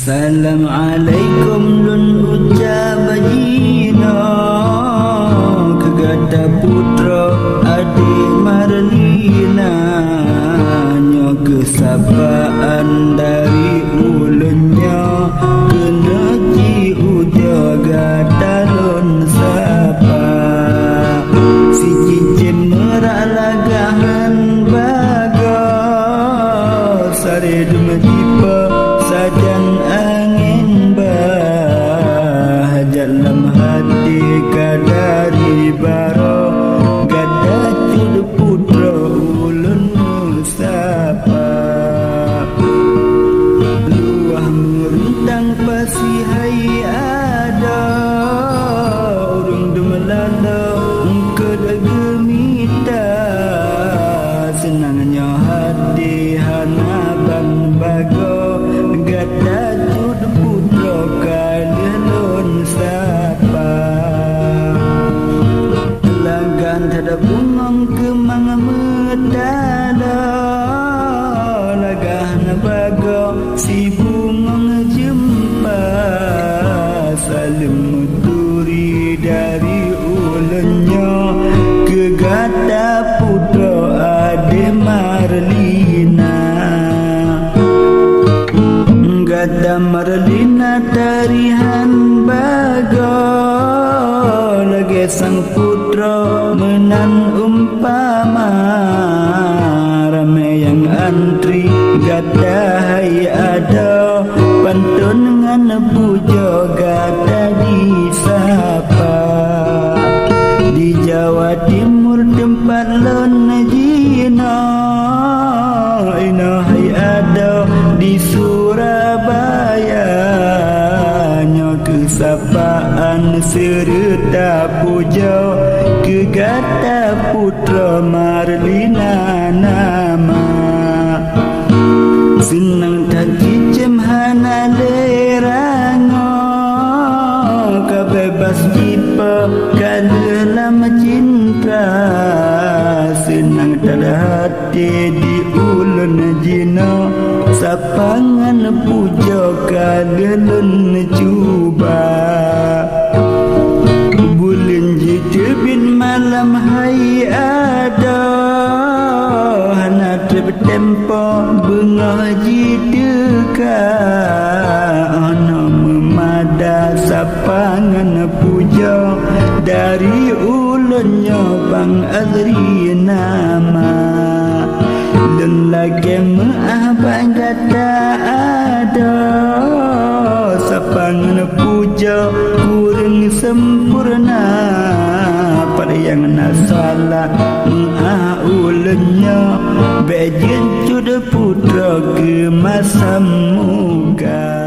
Salam alaikum lun ucap bajina kegata putra adik Marlina nyo kesapaan dari ulunnya kena ji uja gata lun sapa si cincin merak lagahan bagus sare dumejipa sajan angin bahajat lam hati kadari baro gada cud putra ulun sapa luah merentang pasi hai ada urung dumelala engkeda gemita senangnya hati hanaban bago gada cud putra kalilun sapa langgan tada bungong kemang medala lagah na bago si bungong jempa salim muturi dari ulunnya kegata putra adik Marlina gada Marlina tarihan bago lagi sang putra menan umpama ramai yang antri gada hai ada pantun dengan puja gada disapa di Jawa Timur tempat lon jina ina hai ada di Surabaya nyo kesapaan serta puja kegata putra Marlina nama senang tak cicem hana lerango kebebas jipa dalam cinta senang tak hati di ulun jino sapangan puja kalilun cuba bulan jitubin malam hai ada hana tertempo bunga jideka ana memada sapangan puja dari ulunnya bang azri nama dan lagi maafan kata ada sapangan puja kurang sempurna pada yang nasalah ulunnya bejin cud putra ke masa muka.